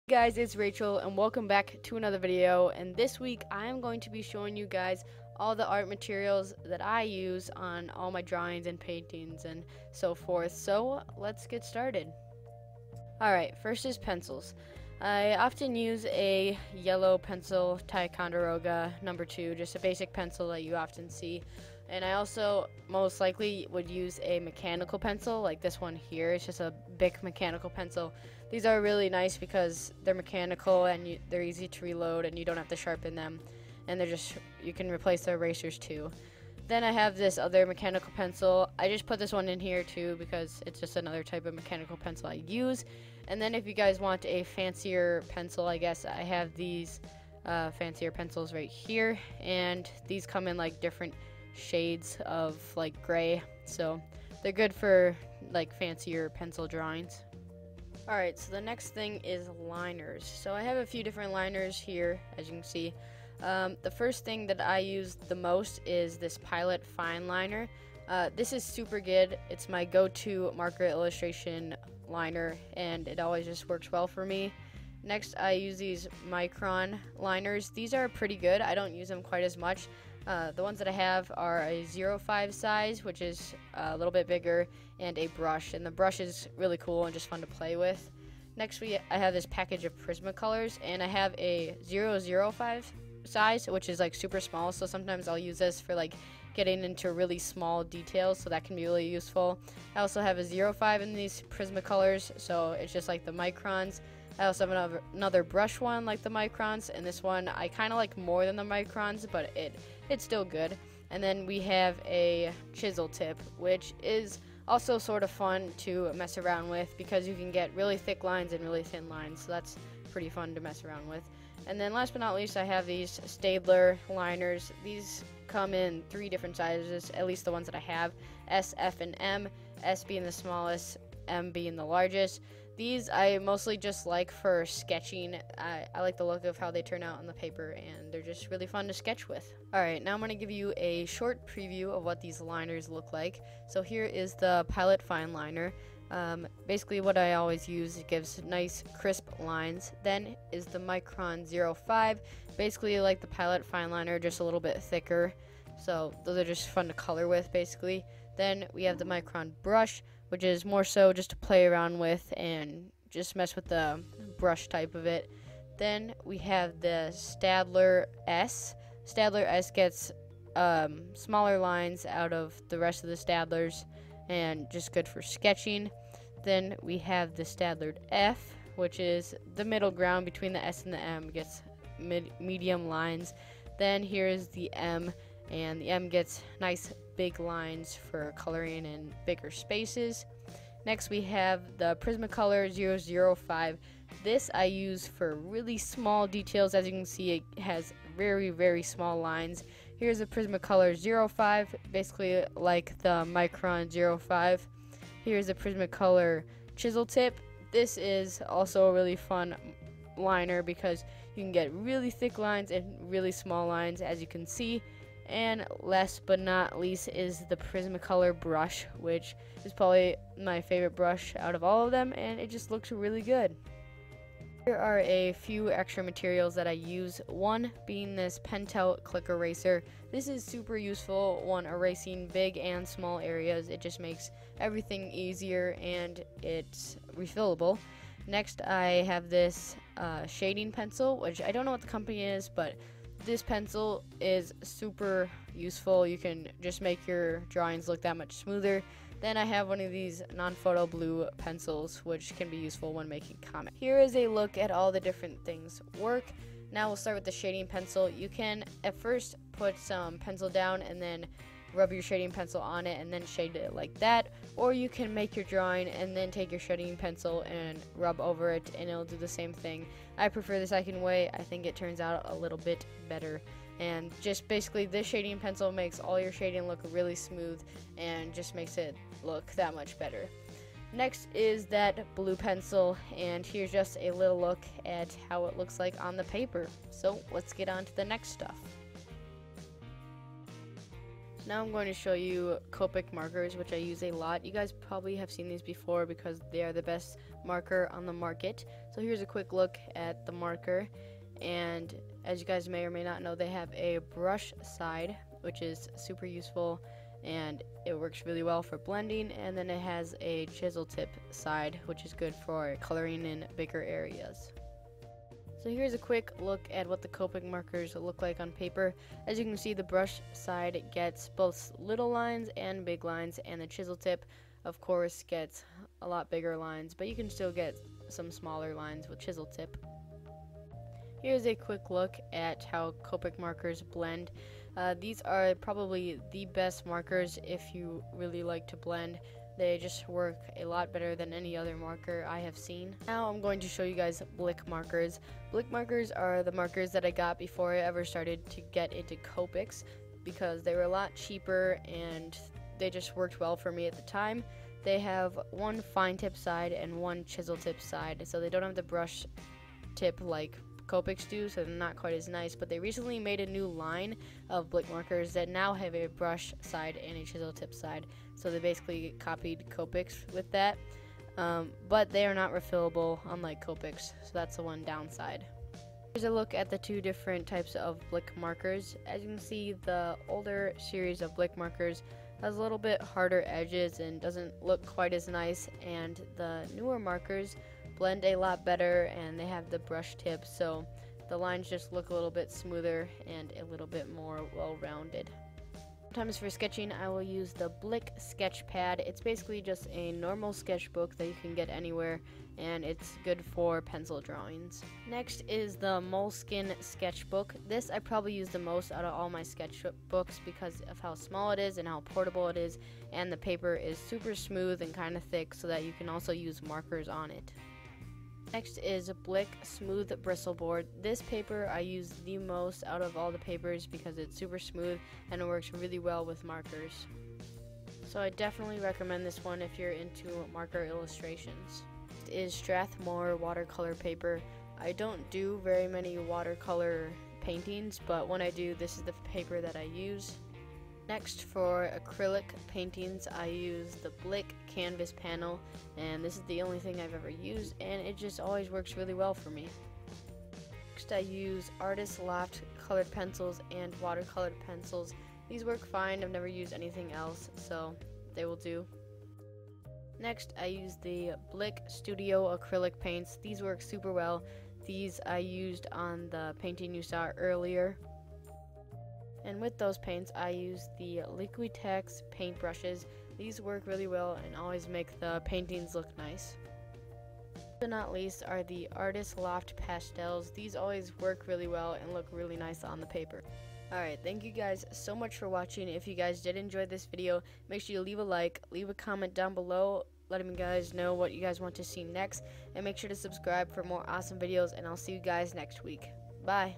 Guys, it's Rachel and welcome back to another video, and this week I am going to be showing you guys all the art materials that I use on all my drawings and paintings and so forth. So let's get started. Alright, first is pencils. I often use a yellow pencil, Ticonderoga number 2, just a basic pencil that you often see. And I also most likely would use a mechanical pencil like this one here. It's just a Bic mechanical pencil. These are really nice because they're mechanical and they're easy to reload and you don't have to sharpen them. And you can replace the erasers too. Then I have this other mechanical pencil. I just put this one in here too because it's just another type of mechanical pencil I use. And then if you guys want a fancier pencil, I guess I have these fancier pencils right here. And these come in like different shades of like gray. So they're good for like fancier pencil drawings. Alright, so the next thing is liners. So I have a few different liners here, as you can see. The first thing that I use the most is this Pilot Fine Liner. This is super good. It's my go-to marker illustration liner, and it always just works well for me. Next, I use these Micron liners. These are pretty good. I don't use them quite as much. The ones that I have are a 0.5 size, which is a little bit bigger, and a brush. And the brush is really cool and just fun to play with. Next, I have this package of Prismacolors, and I have a 0.05 size, which is like super small. So sometimes I'll use this for like getting into really small details, so that can be really useful. I also have a 0.5 in these Prismacolors, so it's just like the Microns. I also have another brush one like the Microns, and this one I kind of like more than the Microns, but it's still good. And then we have a chisel tip, which is also sort of fun to mess around with because you can get really thick lines and really thin lines, so that's pretty fun to mess around with. And then last but not least, I have these Staedtler liners. These come in 3 different sizes, at least the ones that I have: S, F, and M, S being the smallest, M being the largest. These I mostly just like for sketching. I like the look of how they turn out on the paper, and they're just really fun to sketch with. Alright, now I'm going to give you a short preview of what these liners look like. So here is the Pilot Fine Liner. Basically what I always use, it gives nice crisp lines. Then is the Micron 0.5, basically like the Pilot Fine Liner, just a little bit thicker. So those are just fun to color with basically. Then we have the Micron brush, which is more so just to play around with and just mess with the brush type of it. Then we have the Staedtler S. Staedtler S gets smaller lines out of the rest of the Staedtlers and just good for sketching. Then we have the Staedtler F, which is the middle ground between the S and the M, gets medium lines. Then here's the M, and the M gets nice big lines for coloring in bigger spaces. Next we have the Prismacolor 0.05. This I use for really small details. As you can see, it has very, very small lines. Here's a Prismacolor 0.5, basically like the Micron 0.5. Here's a Prismacolor chisel tip. This is also a really fun liner because you can get really thick lines and really small lines, as you can see. And last but not least is the Prismacolor brush, which is probably my favorite brush out of all of them, and it just looks really good. Here are a few extra materials that I use, one being this Pentel click eraser. This is super useful when erasing big and small areas. It just makes everything easier and it's refillable. Next I have this shading pencil, which I don't know what the company is, but this pencil is super useful. You can just make your drawings look that much smoother. Then I have one of these non-photo blue pencils, which can be useful when making comics. Here is a look at all the different things work. Now we'll start with the shading pencil. You can at first put some pencil down and then rub your shading pencil on it and then shade it like that, or you can make your drawing and then take your shading pencil and rub over it and it'll do the same thing. I prefer the second way. I think it turns out a little bit better, and just basically this shading pencil makes all your shading look really smooth and just makes it look that much better. Next is that blue pencil, and here's just a little look at how it looks like on the paper. So let's get on to the next stuff. Now I'm going to show you Copic markers, which I use a lot. You guys probably have seen these before because they are the best marker on the market. So here's a quick look at the marker, and as you guys may or may not know, they have a brush side, which is super useful and it works really well for blending, and then it has a chisel tip side, which is good for coloring in bigger areas. So here's a quick look at what the Copic markers look like on paper. As you can see, the brush side gets both little lines and big lines, and the chisel tip, of course, gets a lot bigger lines, but you can still get some smaller lines with chisel tip. Here's a quick look at how Copic markers blend. These are probably the best markers if you really like to blend. They just work a lot better than any other marker I have seen. Now I'm going to show you guys blick markers. Blick markers are the markers that I got before I ever started to get into Copics because they were a lot cheaper and they just worked well for me at the time. They have one fine tip side and one chisel tip side, so they don't have the brush tip like Copics do, so they're not quite as nice, but they recently made a new line of blick markers that now have a brush side and a chisel tip side, so they basically copied Copics with that, but they are not refillable unlike Copics, so that's the one downside. Here's a look at the two different types of blick markers. As you can see, the older series of blick markers has a little bit harder edges and doesn't look quite as nice, and the newer markers blend a lot better and they have the brush tip, so the lines just look a little bit smoother and a little bit more well-rounded. Sometimes for sketching I will use the Blick sketch pad. It's basically just a normal sketchbook that you can get anywhere, and it's good for pencil drawings. Next is the Moleskine sketchbook. This I probably use the most out of all my sketchbooks because of how small it is and how portable it is, and the paper is super smooth and kind of thick so that you can also use markers on it. Next is Blick Smooth Bristle Board. This paper I use the most out of all the papers because it's super smooth and it works really well with markers. So I definitely recommend this one if you're into marker illustrations. Next is Strathmore watercolor paper. I don't do very many watercolor paintings, but when I do, this is the paper that I use. Next, for acrylic paintings, I use the Blick canvas panel, and this is the only thing I've ever used, and it just always works really well for me. Next, I use Artist Loft colored pencils and watercolored pencils. These work fine. I've never used anything else, so they will do. Next, I use the Blick Studio acrylic paints. These work super well. These I used on the painting you saw earlier. And with those paints, I use the Liquitex paint brushes. These work really well and always make the paintings look nice. Last but not least are the Artist Loft pastels. These always work really well and look really nice on the paper. Alright, thank you guys so much for watching. If you guys did enjoy this video, make sure you leave a like, leave a comment down below, letting me guys know what you guys want to see next, and make sure to subscribe for more awesome videos, and I'll see you guys next week. Bye!